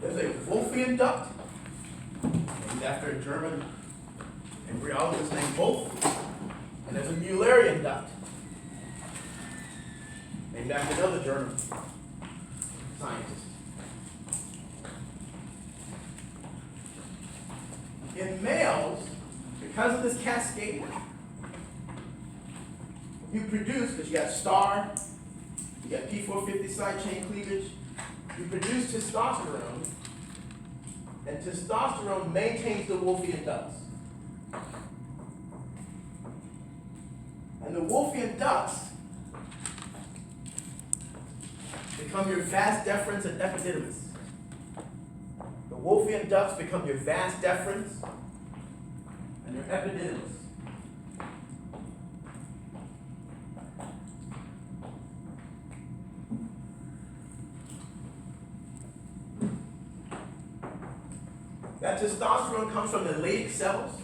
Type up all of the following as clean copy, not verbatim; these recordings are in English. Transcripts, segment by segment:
There's a Wolffian duct, named after a German embryologist named Wolff, and there's a Mullerian duct, named after another German scientist. In males, because of this cascade, you produce, because you got star, you got P450 side chain cleavage, you produce testosterone, and testosterone maintains the Wolffian ducts. And the Wolffian ducts become your vas deferens and epididymis. The Wolffian ducts become your vas deferens and your epididymis. That testosterone comes from the Leydig cells.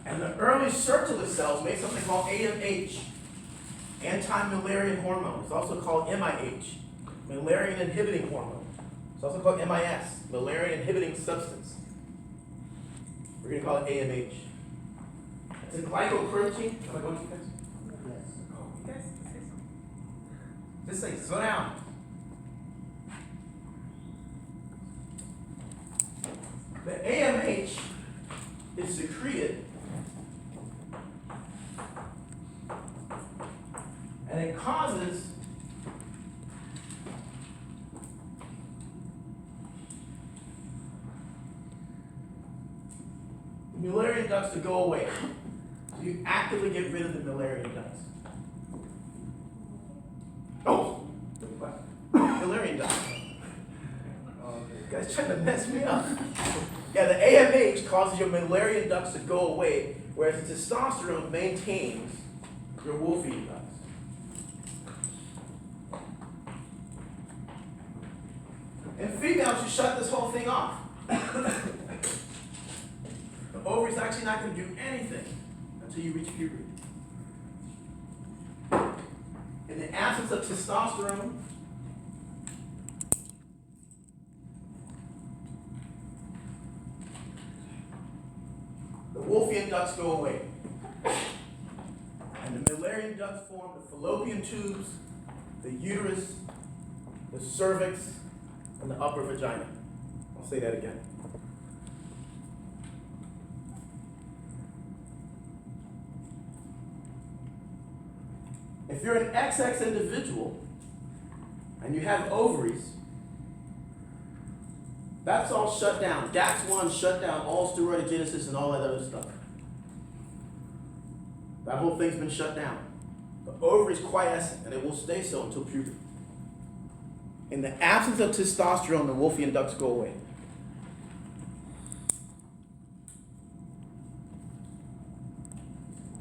And the early Sertoli cells make something called AMH, anti-Mullerian hormone. It's also called MIH, Mullerian inhibiting hormone. It's also called MIS, Mullerian inhibiting substance. We're going to call it AMH. It's a glycoprotein. Am I going too fast? Yes. Oh, you guys say something. Just say, slow down. The AMH is secreted, and it causes the Mullerian ducts to go away. So you actively get rid of the Mullerian ducts. Oh! Mullerian ducts. You guys trying to mess me up. Yeah, the AMH causes your Mullerian ducts to go away, whereas the testosterone maintains your Wolffian ducts. In females, you shut this whole thing off. The ovary's actually not going to do anything until you reach puberty. In the absence of testosterone, the Wolffian ducts go away. And the Mullerian ducts form the fallopian tubes, the uterus, the cervix, and the upper vagina. I'll say that again. If you're an XX individual and you have ovaries, that's all shut down. DAX1 shut down all steroidogenesis and all that other stuff. That whole thing's been shut down. The ovary is quiescent, and it will stay so until puberty. In the absence of testosterone, the Wolffian ducts go away.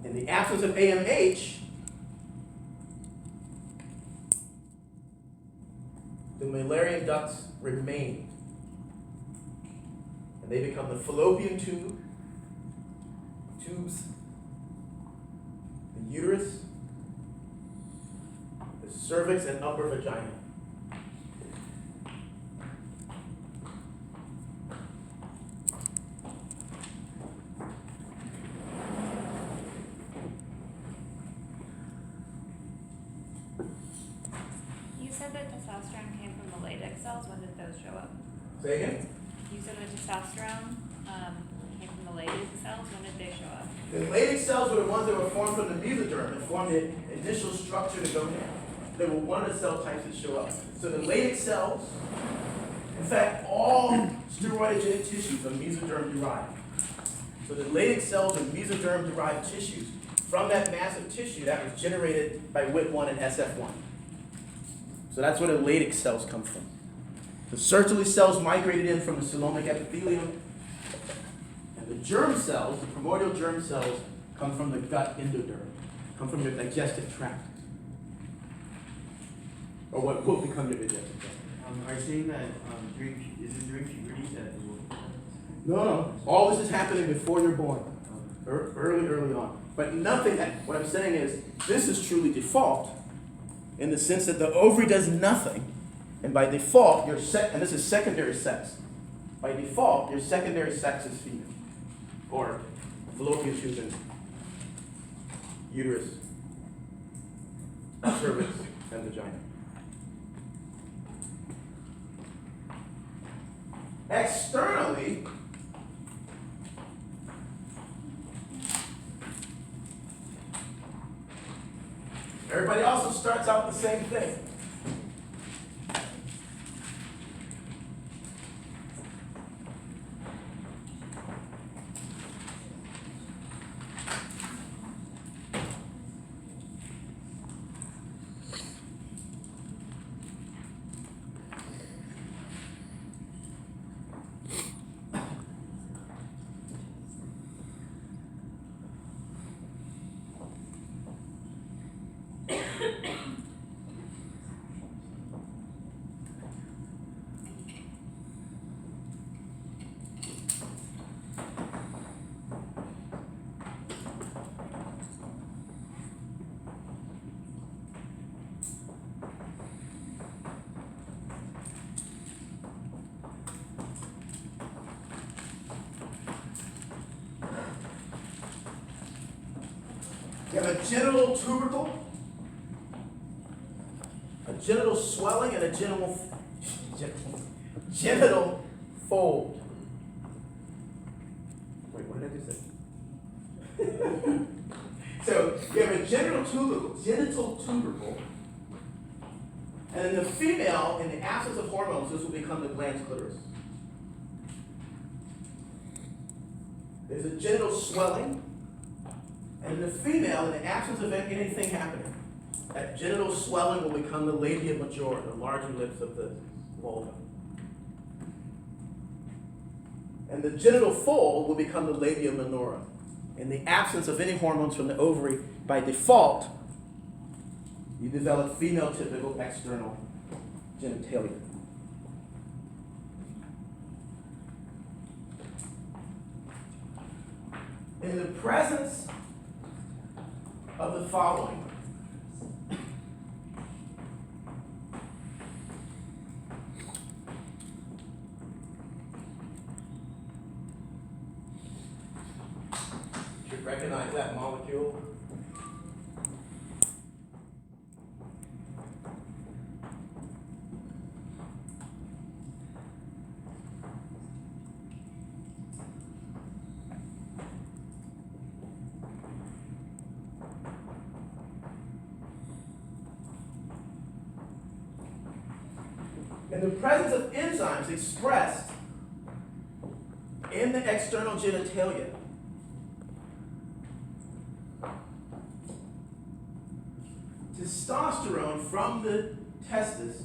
In the absence of AMH, the Mullerian ducts remain. And they become the fallopian tubes, the uterus, the cervix, and upper vagina. You said that testosterone came from the Leydig cells. When did those show up? Say again? You said that testosterone came from the Leydig cells. When did they show up? The Leydig cells were the ones that were formed from the mesoderm and formed the initial structure to go in. They were one of the cell types that show up. So the Leydig cells, in fact, all steroidogenic tissues are mesoderm derived. So the Leydig cells are mesoderm derived tissues from that massive tissue that was generated by WIT1 and SF1. So that's where the Leydig cells come from. The Sertoli cells migrated in from the coelomic epithelium, and the germ cells, the primordial germ cells, comes from the gut endoderm, comes from your digestive tract, or what will become your digestive tract. Are you saying that is it during puberty that you will? No, all this is happening before you're born, early on. But nothing, what I'm saying is, this is truly default in the sense that the ovary does nothing, and by default, and this is secondary sex. By default, your secondary sex is female, or fallopian tubes and uterus, cervix, and vagina. Externally, everybody also starts out the same thing. You have a genital tubercle, a genital swelling, and a genital fold. Wait, what did I just say? So you have a genital tubercle, and in the female, in the absence of hormones, this will become the glans clitoris. There's a genital swelling. And in the female, in the absence of anything happening, that genital swelling will become the labia majora, the larger lips of the vulva. And the genital fold will become the labia minora. In the absence of any hormones from the ovary, by default, you develop female typical external genitalia. In the presence of the following. You should recognize that molecule. In the presence of enzymes expressed in the external genitalia, testosterone from the testis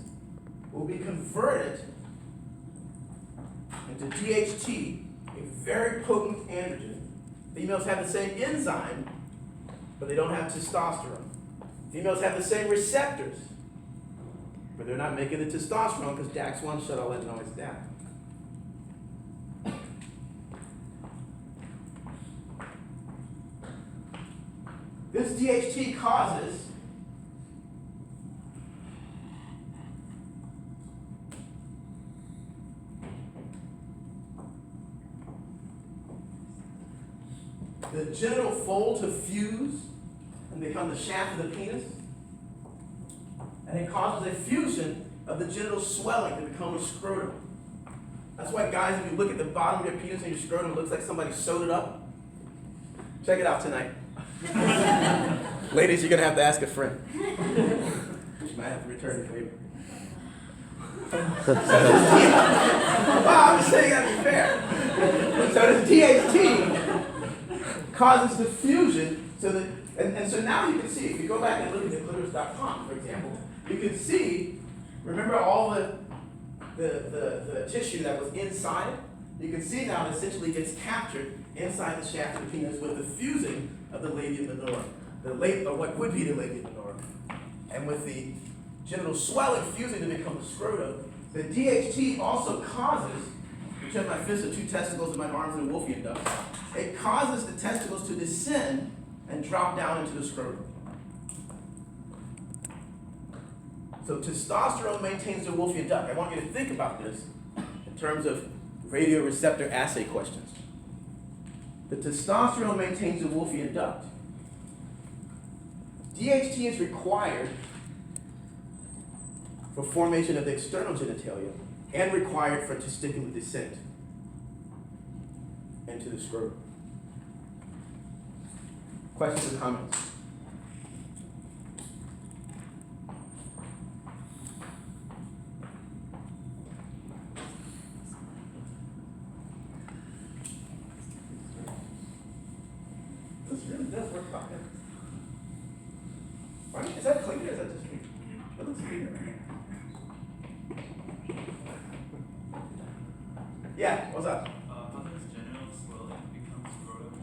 will be converted into DHT, a very potent androgen. Females have the same enzyme, but they don't have testosterone. Females have the same receptors, but they're not making the testosterone because DAX1 shut all that noise down. This DHT causes the genital fold to fuse and become the shaft of the penis. And it causes a fusion of the genital swelling to become a scrotum. That's why, guys, if you look at the bottom of your penis and your scrotum, it looks like somebody sewed it up. Check it out tonight. Ladies, you're going to have to ask a friend. You might have to return the favor. Well, I'm just saying that to be fair. So this DHT causes the fusion, so that, and so now you can see, if you go back and look at the clitoris.com, for example, you can see, remember all the tissue that was inside? You can see now it essentially gets captured inside the shaft of the penis with the fusing of the labia minora, or what would be the labia minora. And with the genital swelling fusing to become the scrotum, the DHT also causes, which have my fist of 2 testicles in my arms and a Wolffian duct, it causes the testicles to descend and drop down into the scrotum. So testosterone maintains the Wolffian duct. I want you to think about this in terms of radioreceptor assay questions. The testosterone maintains the Wolffian duct. DHT is required for formation of the external genitalia and required for testicular descent into the scrotum. Questions or comments? This really does work fine. Is that clean or is that just me? That looks cleaner. Yeah, what's up? How does genital swelling become scrotum?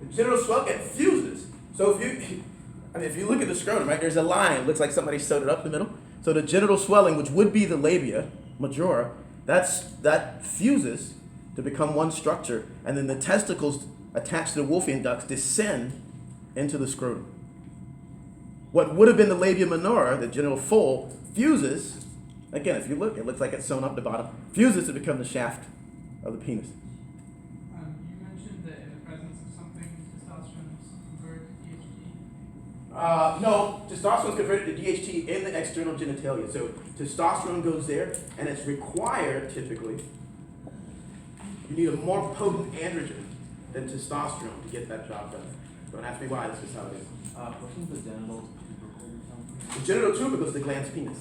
The genital swelling, it fuses. So if you look at the scrotum, right, there's a line, it looks like somebody sewed it up the middle. So the genital swelling, which would be the labia majora, that fuses to become one structure, and then the testicles attached to the Wolffian ducts descend into the scrotum. What would have been the labia minora, the genital fold, fuses. Again, if you look, it looks like it's sewn up the bottom. Fuses to become the shaft of the penis. You mentioned that in the presence of something, testosterone is converted to DHT. No, testosterone is converted to DHT in the external genitalia. So testosterone goes there, and it's required typically. You need a more potent androgen than testosterone to get that job done. Don't ask me why. This is how it is. Wasn't the genital tubercle or something? The genital tubercle is the glans penis.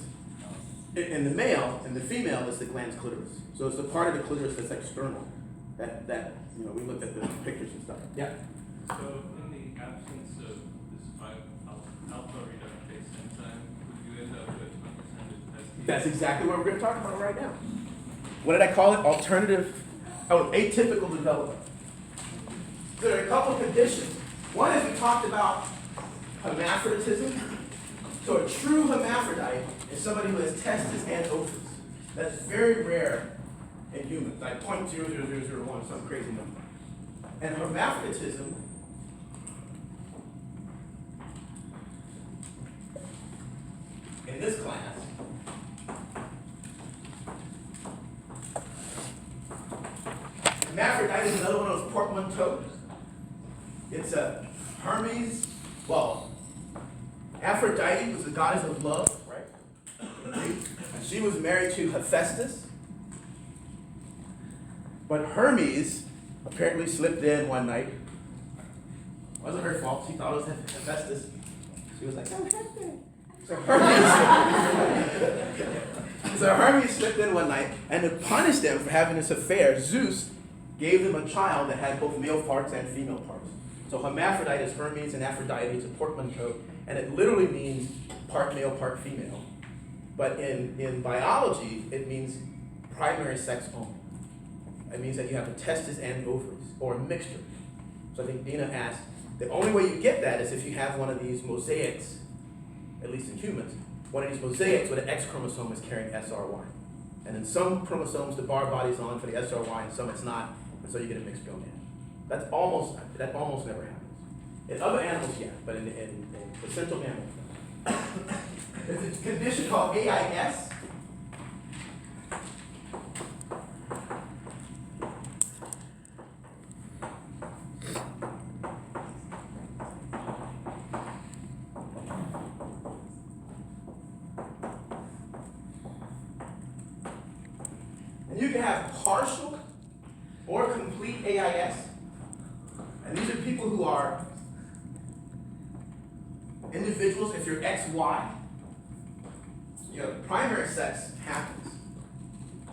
In the male, and the female is the glans clitoris. So it's the part of the clitoris that's external. That we looked at the pictures and stuff. Yeah. So, in the absence of this 5-alpha reductase enzyme, would you end up with unpresented STD? That's exactly what we're going to talk about right now. What did I call it? Atypical development. There are a couple of conditions. One is we talked about hermaphroditism. So a true hermaphrodite is somebody who has testes and ovaries. That's very rare in humans, like 0.00001, some crazy number. And hermaphroditism in this class hermaphrodite is another one of those portmanteaus. It's a Hermes, Aphrodite was the goddess of love, right? And she was married to Hephaestus. But Hermes apparently slipped in one night. It wasn't her fault. She thought it was Hephaestus. She was like, oh, Hephaestus. So Hermes slipped in one night, and to punish them for having this affair, Zeus gave them a child that had both male parts and female parts. So hermaphrodite is Hermes, and Aphrodite is a portmanteau, and it literally means part male, part female. But in biology, it means primary sex only. It means that you have the testes and ovaries, or a mixture. So I think Dina asked, the only way you get that is if you have one of these mosaics, at least in humans, one of these mosaics where the X chromosome is carrying SRY. And in some chromosomes, the bar body's on for the SRY, and some it's not, and so you get a mixed gonad. That almost never happens. In other animals, yeah, but in placental mammals, no. There's a condition called AIS. And you can have partial or complete AIS. And these are people who are individuals, if you're XY, primary sex happens,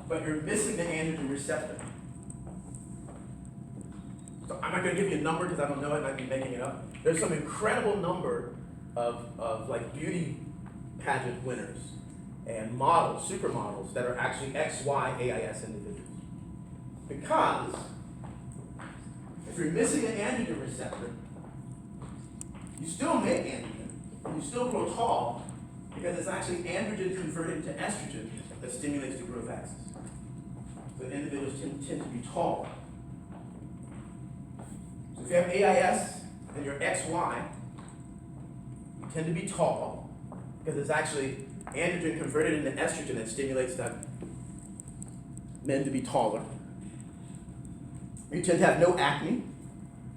but you're missing the androgen receptor. So I'm not going to give you a number because I don't know it, I might be making it up. There's some incredible number of like beauty pageant winners and models, supermodels, that are actually XY AIS individuals. Because If you're missing an androgen receptor, you still make androgen, and you still grow tall, because it's actually androgen converted to estrogen that stimulates the growth axis. So individuals tend to be tall. So if you have AIS and you're XY, you tend to be tall, because it's actually androgen converted into estrogen that stimulates that men to be taller. You tend to have no acne,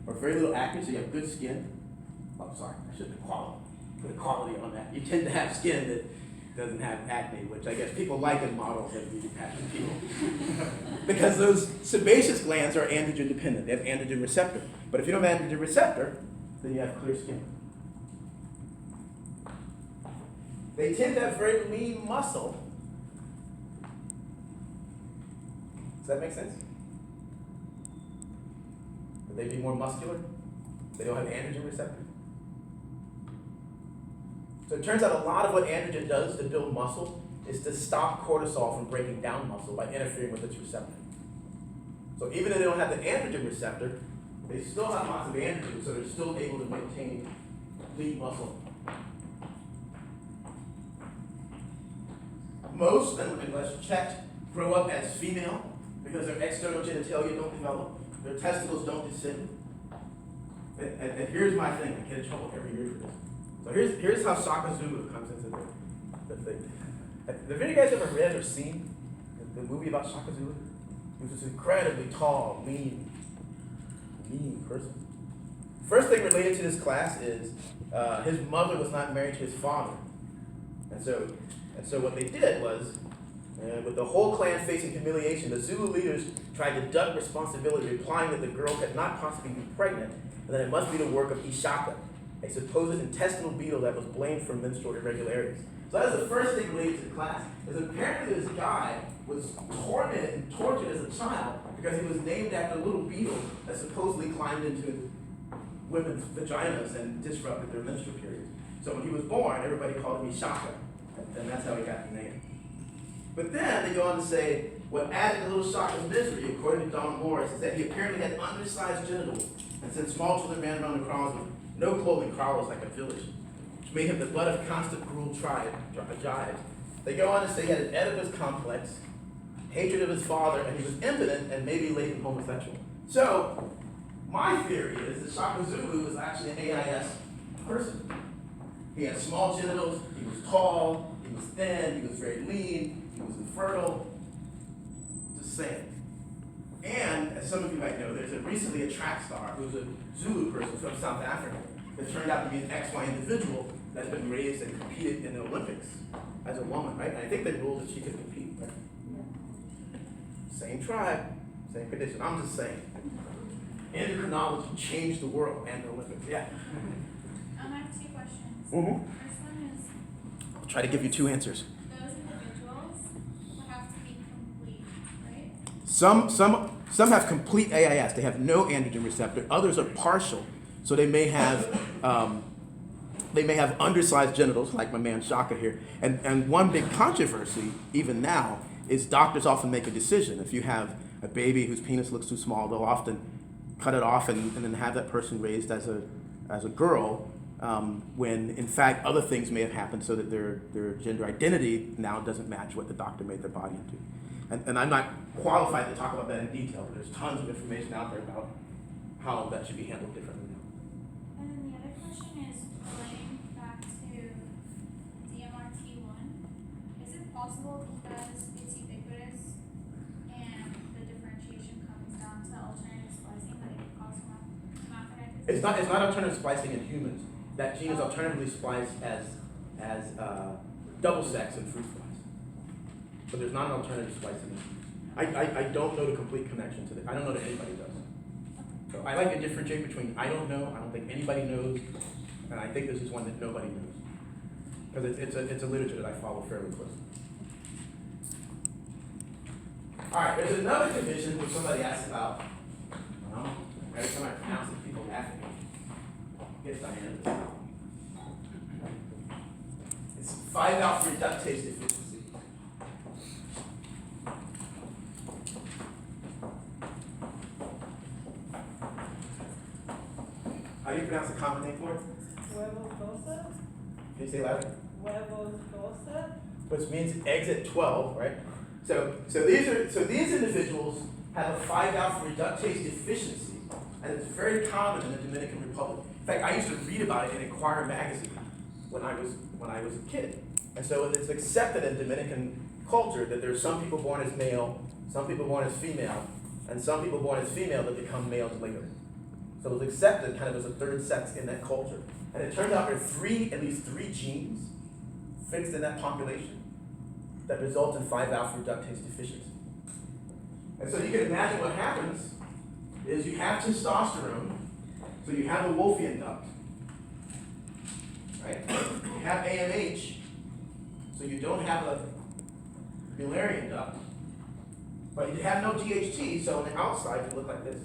or very little acne, so you have good skin. Oh, sorry, I should put a quality on that. You tend to have skin that doesn't have acne, which I guess people like in models that beauty pageant people. Because those sebaceous glands are androgen dependent. They have androgen receptor. But if you don't have androgen receptor, then you have clear skin. They tend to have very lean muscle. Does that make sense? Would they be more muscular? They don't have androgen receptor. So it turns out a lot of what androgen does to build muscle is to stop cortisol from breaking down muscle by interfering with its receptor. So even if they don't have the androgen receptor, they still have lots of androgen, so they're still able to maintain lean muscle. Most, unless checked, grow up as female because their external genitalia don't develop, their testicles don't descend. And here's my thing, I get in trouble every year for this. So here's how Shaka Zulu comes into the thing. Have any of you guys ever read or seen the movie about Shaka Zulu? He was this incredibly tall, lean person. First thing related to this class is his mother was not married to his father. And so what they did was, with the whole clan facing humiliation, the Zulu leaders tried to duck responsibility, implying that the girl could not possibly be pregnant, and that it must be the work of Ishaka, a supposed intestinal beetle that was blamed for menstrual irregularities. So that's the first thing related to the class, is apparently this guy was tormented and tortured as a child because he was named after a little beetle that supposedly climbed into women's vaginas and disrupted their menstrual periods. So when he was born, everybody called him Ishaka, and that's how he got the name. But then they go on to say, what added a little Shaka's misery, according to Donald Morris, is that he apparently had undersized genitals, and since small children ran around the kraals with no clothing, kraals like a village, which made him the butt of constant cruel jibes. They go on to say he had an Oedipus complex, hatred of his father, and he was impotent and maybe latent homosexual. So, my theory is that Shaka Zulu was actually an AIS person. He had small genitals, he was tall, he was thin, he was very lean, he was infertile. Just saying. And, as some of you might know, there's recently a track star who's a Zulu person from South Africa that turned out to be an XY individual that's been raised and competed in the Olympics as a woman, right? And I think they ruled that she could compete, right? Yeah. Same tribe, same condition. I'm just saying. Endocrinology changed the world and the Olympics. Yeah. I have two questions. Mm-hmm. First one is, I'll try to give you two answers. those individuals will have to be complete, right? Some have complete AIS. They have no androgen receptor. Others are partial, so they may have undersized genitals, like my man Shaka here. And one big controversy, even now, is doctors often make a decision. If you have a baby whose penis looks too small, they'll often cut it off and then have that person raised as a girl, when in fact other things may have happened so that their gender identity now doesn't match what the doctor made their body into. And I'm not qualified to talk about that in detail, but there's tons of information out there about how that should be handled differently now. And then the other question is going back to DMRT1. Is it possible because it's ubiquitous and the differentiation comes down to alternative splicing that it could cause hermaphroditism? It's not alternative splicing in humans. That gene is alternatively spliced as double sex in fruit flies. But there's not an alternative splicing in humans. I don't know the complete connection to it. I don't know that anybody does. So I like to differentiate between I don't know, I don't think anybody knows, and I think this is one that nobody knows. Because it's a literature that I follow fairly closely. All right, there's another condition which somebody asked about. Every time I pronounce it, people laugh at me. Here's Diana. It's 5-alpha reductase deficiency. How do you pronounce the common name for it? Huevos doce, Can you say it louder? huevos doce. Which means eggs at 12, right? So these individuals have a 5-alpha reductase deficiency, and it's very common in the Dominican Republic. In fact, I used to read about it in Inquirer magazine when I was a kid. And so it's accepted in Dominican culture that there's some people born as male, some people born as female, and some people born as female that become males later. So it was accepted kind of as a third sex in that culture. And it turns out there are at least three genes fixed in that population that result in 5-alpha reductase deficiency. And so you can imagine what happens is you have testosterone, so you have a Wolffian duct, right? You have AMH, so you don't have a Mullerian duct, but you have no DHT, so on the outside you look like this.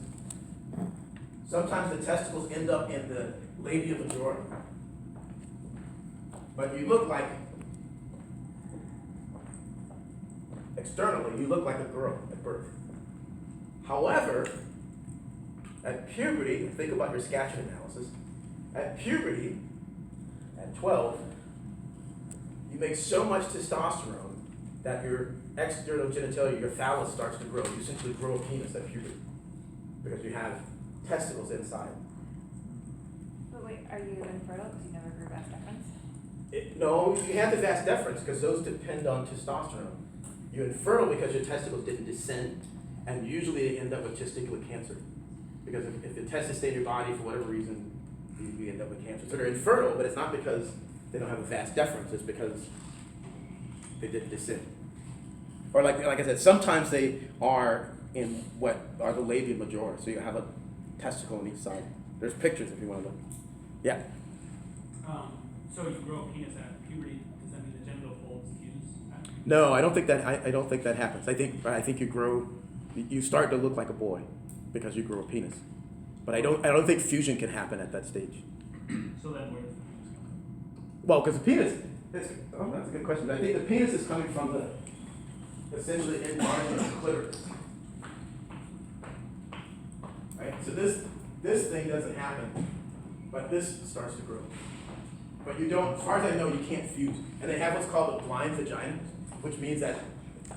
Sometimes the testicles end up in the labia majora, but you look like, externally, you look like a girl at birth. However, at puberty, think about your Scatcherd analysis, at puberty, at 12, you make so much testosterone that your external genitalia, your phallus starts to grow. You essentially grow a penis at puberty because you have testicles inside. But wait, are you infertile because you never grew vas deferens? No, you have the vas deferens because those depend on testosterone. You're infertile because your testicles didn't descend, and usually they end up with testicular cancer. Because if the testes stay in your body for whatever reason, you end up with cancer. So they're infertile, but it's not because they don't have a vas deferens, it's because they didn't descend. Or like I said, sometimes they are in what are the labia majora, so you have a testicle on each side. There's pictures if you want to look. Yeah. So you grow a penis at puberty, does that mean the genital folds fuse at puberty? No, I don't think that happens. I think you start to look like a boy because you grow a penis. But I don't think fusion can happen at that stage. So then where does the penis come from? Well, because the penis, that's a good question. I think the penis is coming from the essentially enlargement of the clitoris. Right? So this thing doesn't happen, but this starts to grow. But you don't, as far as I know, you can't fuse. And they have what's called a blind vagina, which means that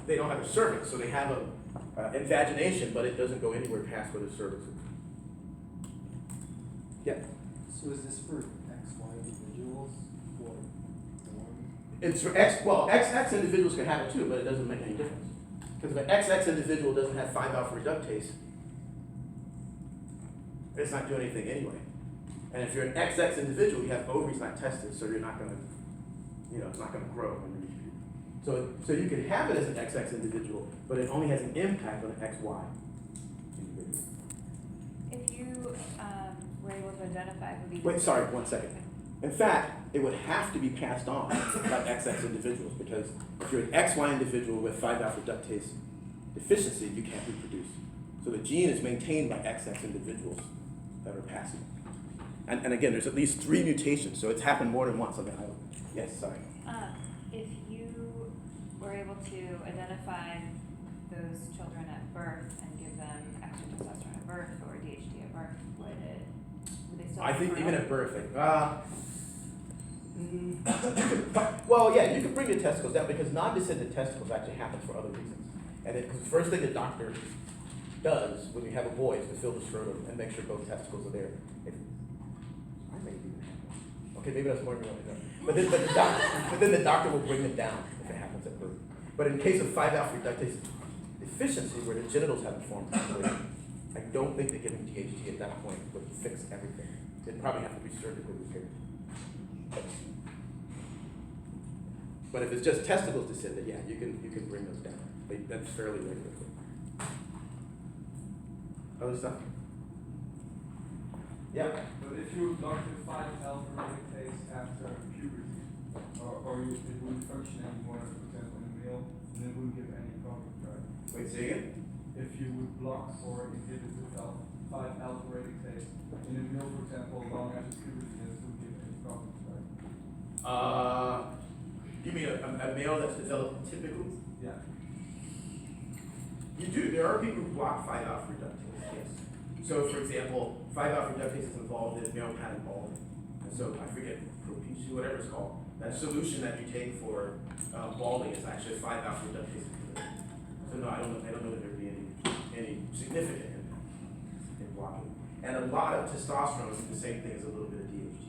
they don't have a cervix, so they have a invagination, but it doesn't go anywhere past where the cervix is. Yeah. So is this for XY individuals or one? It's for XX individuals can have it too, but it doesn't make any difference. Because if an XX individual doesn't have 5-alpha reductase, it's not doing anything anyway. And if you're an XX individual, you have ovaries, not testes, so you're not gonna, it's not gonna grow when you reach puberty. So you can have it as an XX individual, but it only has an impact on an XY individual. If you were able to identify who these. Wait, sorry, 1 second. In fact, it would have to be passed on by XX individuals because if you're an XY individual with 5-alpha reductase deficiency, you can't reproduce. So the gene is maintained by XX individuals that are passing. And again, there's at least 3 mutations, so it's happened more than once on the island. Yes, sorry. If you were able to identify those children at birth and give them extra testosterone at birth or DHT at birth, would they still? I be think fertile? even at birth, well, yeah, you can bring your testicles down because non-descendant testicles actually happen for other reasons. And because the first thing the doctor does when you have a boy is to fill the scrotum and make sure both testicles are there. Okay, maybe that's more than you want to know. But then the doctor will bring them down if it happens at birth. But in case of 5-alpha reductase deficiency, where the genitals haven't formed properly, I don't think that giving DHT at that point would fix everything. It'd probably have to be surgically repaired. But if it's just testicles descended, yeah, you can bring those down. That's fairly regular. Other stuff? Yeah. But if you block the 5-alpha reductase after puberty, or it wouldn't function anymore, for example, in a male, then it wouldn't give any problems, right? Wait, say again? If you would block or inhibit the 5-alpha reductase in a male, for example, long after puberty, then it wouldn't give any problems, right? You mean a male that's developed typically? Yeah. You do. There are people who block 5-alpha reductase, yes. So for example, 5-alpha reductase is involved in male pattern balding. And so I forget, Propecia, whatever it's called. That solution that you take for balding is actually 5-alpha reductase inhibitor. So no, I don't know that there'd be any significant impact in blocking. And a lot of testosterone is the same thing as a little bit of DHT.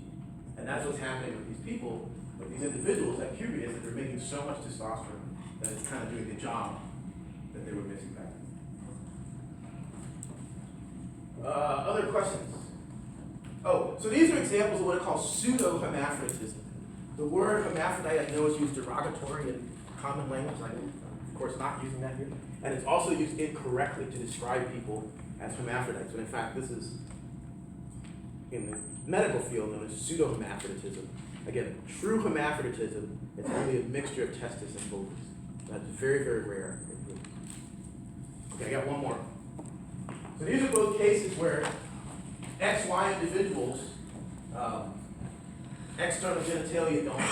And that's what's happening with these people, with these individuals at puberty, is that they're making so much testosterone that it's kind of doing the job that they were missing back then. Other questions? Oh, so these are examples of what are called pseudo-hermaphroditism. The word hermaphrodite I know is used derogatory in common language. I'm, of course, not using that here. And it's also used incorrectly to describe people as hermaphrodites. But in fact, this is, in the medical field, known as pseudo-hermaphroditism. Again, true hermaphroditism is only a mixture of testis and ovaries. That's very, very rare. Okay, I got one more. So these are both cases where XY individuals, external genitalia don't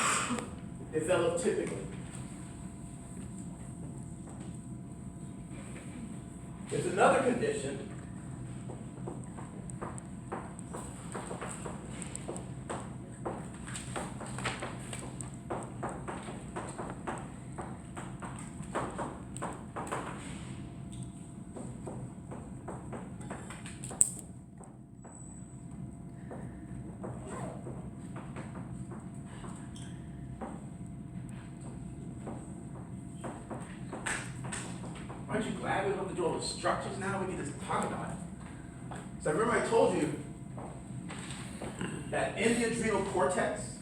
develop typically. There's another condition. Aren't you glad we don't have to do all the structures now? We can just talk about it. So remember I told you that in the adrenal cortex,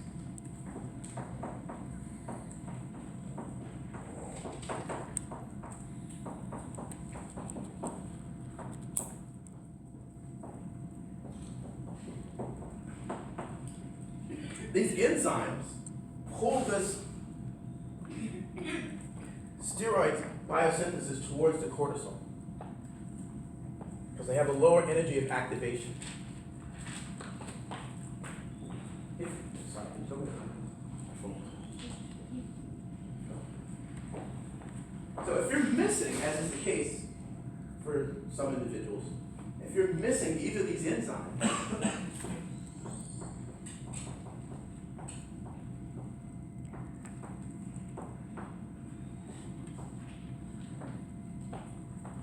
these enzymes pull this steroid biosynthesis towards the cortisol because they have a lower energy of activation. So if you're missing, as is the case for some individuals, if you're missing either of these enzymes,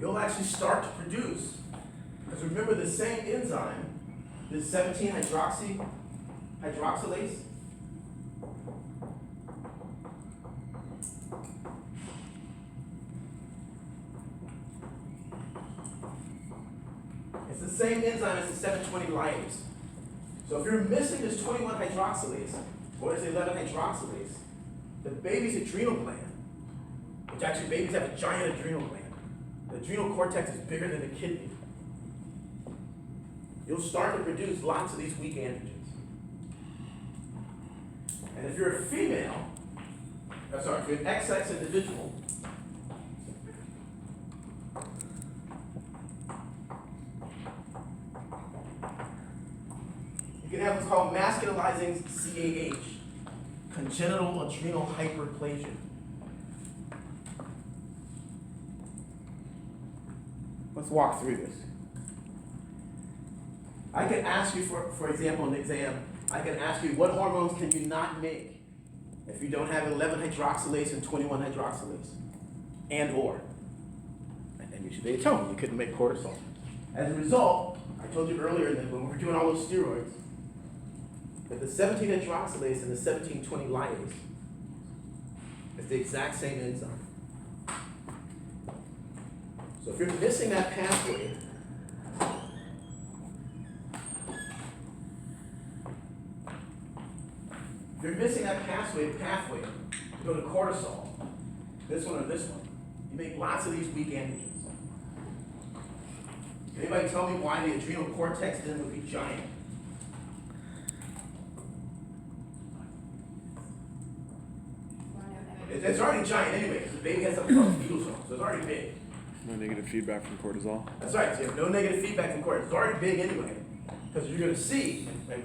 you'll actually start to produce, because remember the same enzyme, this 17-hydroxylase, it's the same enzyme as the 720 lyase. So if you're missing this 21 hydroxylase, or this 11 hydroxylase, the baby's adrenal gland, which actually babies have a giant adrenal gland, the adrenal cortex is bigger than the kidney. You'll start to produce lots of these weak androgens. And if you're a female, if you're an XX individual, you can have what's called masculinizing CAH, congenital adrenal hyperplasia. Let's walk through this. I can ask you, for example, in the exam, I can ask you what hormones can you not make if you don't have 11 hydroxylase and 21 hydroxylase, and or. And you should be able to tell me you couldn't make cortisol. As a result, I told you earlier that when we were doing all those steroids, that the 17 hydroxylase and the 1720 lyase is the exact same enzyme. So if you're missing that pathway, you go to cortisol, this one or this one, you make lots of these weak androgens. Can anybody tell me why the adrenal cortex then would be giant? It's already giant anyway, because the baby has something called fetal zone, so it's already big. No negative feedback from cortisol. That's right, so you have no negative feedback from cortisol. It's already big anyway, because you're going to see, and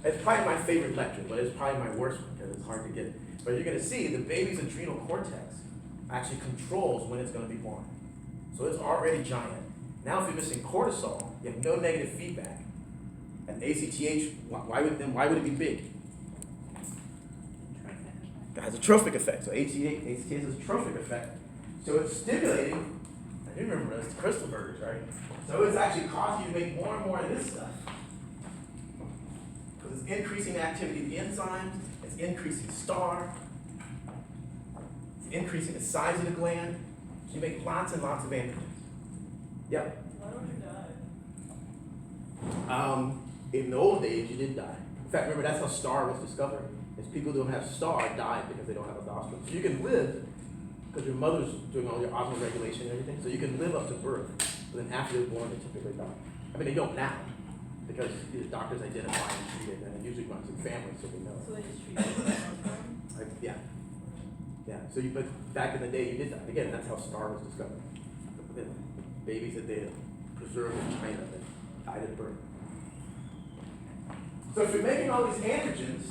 it's probably my favorite lecture, but it's probably my worst one, because it's hard to get. But you're going to see the baby's adrenal cortex actually controls when it's going to be born. So it's already giant. Now if you're missing cortisol, you have no negative feedback. And ACTH, why would it be big? It has a trophic effect. So ACTH has a trophic effect. So it's stimulating, I do remember this, crystal burgers, right? So it's actually causing you to make more and more of this stuff. Because it's increasing the activity of the enzymes, it's increasing STAR, it's increasing the size of the gland. So you make lots and lots of androgens. Yep. Why don't you die? In the old days, you did die. In fact, remember that's how STAR was discovered. Is people who don't have STAR die because they don't have aldosterone. So you can live because your mother's doing all your osmotic regulation and everything. So you can live up to birth, but then after they're born, they typically die. I mean, they don't now because the doctors identify and treat it, and it usually runs in families, so they know. So they just treat you as a Yeah. Yeah. So but back in the day, you did that. Again, that's how STAR was discovered. The babies that they preserved in China that died at birth. So if you're making all these androgens,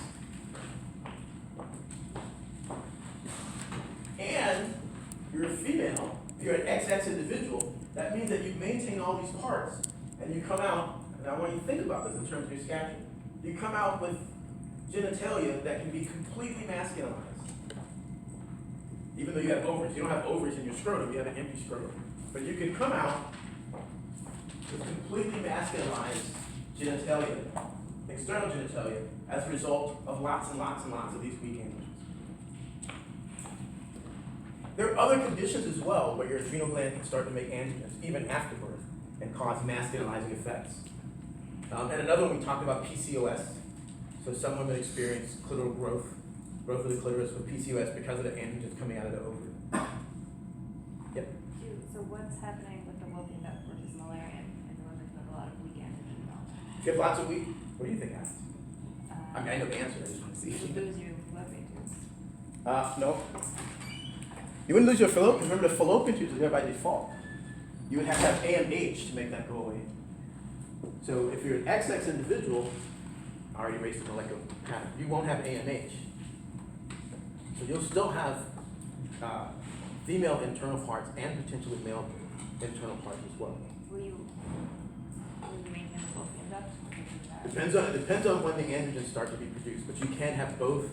and you're a female, you're an XX individual, that means that you maintain all these parts, and you come out, and I want you to think about this in terms of your scapular. You come out with genitalia that can be completely masculinized. Even though you have ovaries. You don't have ovaries in your scrotum, you have an empty scrotum. But you can come out with completely masculinized genitalia, external genitalia, as a result of lots and lots and lots of these weak androgens. There are other conditions as well where your adrenal gland can start to make androgens, even after birth, and cause masculinizing effects. And another one we talked about, PCOS. So some women experience clitoral growth of the clitoris with PCOS because of the androgens coming out of the ovary. Yep. So what's happening with the Wolfing duck versus Mullerian and the women who have a lot of weak androgen development? If you have lots of weak, what do you think happens? I mean, I know the answer, I just want to see. You lose your fallopian tubes. No. You wouldn't lose your fallopian. Remember, the fallopian tubes are there by default. You would have to have AMH to make that go away. So if you're an XX individual, I already erased the molecular pattern, you won't have AMH. So you'll still have female internal parts and potentially male internal parts as well. Will you maintain the fallopian duct? Depends on when the androgens start to be produced, but you can have both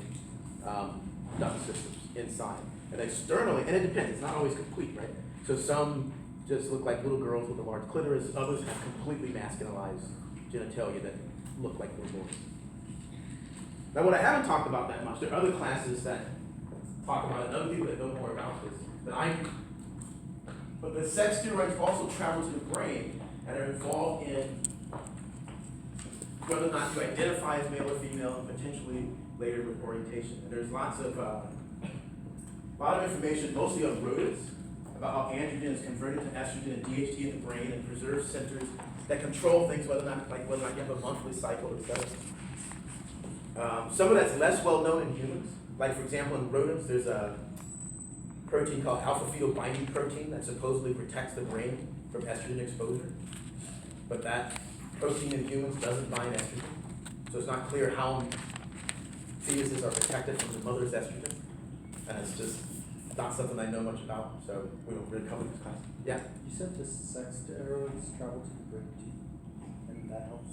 duct systems inside. And externally, and it depends, it's not always complete, right? So some just look like little girls with a large clitoris, others have completely masculinized genitalia that look like little boys. Now what I haven't talked about that much, there are other classes that talk about it, and other people that know more about this than I do. But the sex steroids also travel to the brain and are involved in whether or not you identify as male or female, and potentially later with orientation. And there's lots of a lot of information, mostly on rodents, about how androgen is converted to estrogen and DHT in the brain and preserves centers that control things, whether or not you have a monthly cycle, etc. Some of that's less well known in humans. Like for example, in rodents, there's a protein called alpha-fetobinding protein that supposedly protects the brain from estrogen exposure. But that protein in humans doesn't bind estrogen. So it's not clear how fetuses are protected from the mother's estrogen. And it's just not something I know much about, so we don't really cover this class. Yeah? You said the sex steroids travel to the brain too, and that helps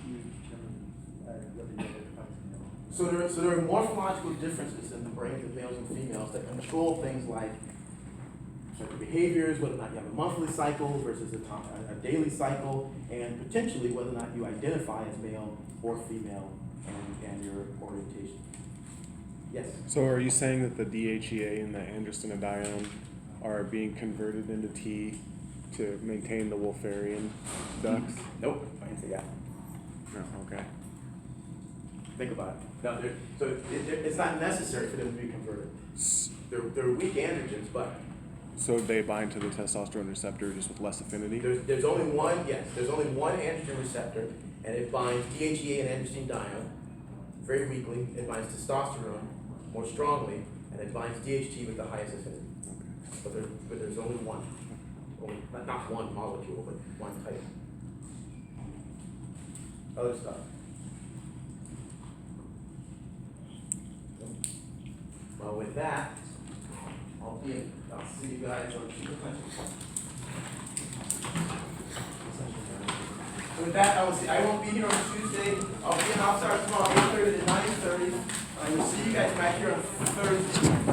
you determine whether you identify as male. So there are morphological differences in the brains of males and females that control things like certain behaviors, whether or not you have a monthly cycle versus a daily cycle, and potentially whether or not you identify as male or female and your orientation. Yes? So are you saying that the DHEA and the androstenedione are being converted into T to maintain the Wolferian ducts? Nope, I didn't say that. No, okay. Think about it. No, it's not necessary for them to be converted. They're weak androgens, but So they bind to the testosterone receptor just with less affinity? there's only one, yes, there's only one androgen receptor, and it binds DHEA and androstenedione very weakly. It binds testosterone more strongly, and it binds DHT with the highest affinity. But there's only one. Not one molecule, but one type. Other stuff. Well, with that, I'll see you guys on Tuesday. So with that, I won't be here on Tuesday. I'll be in Oxnard tomorrow, 8:30 to 9:30. I will see you guys back here on Thursday.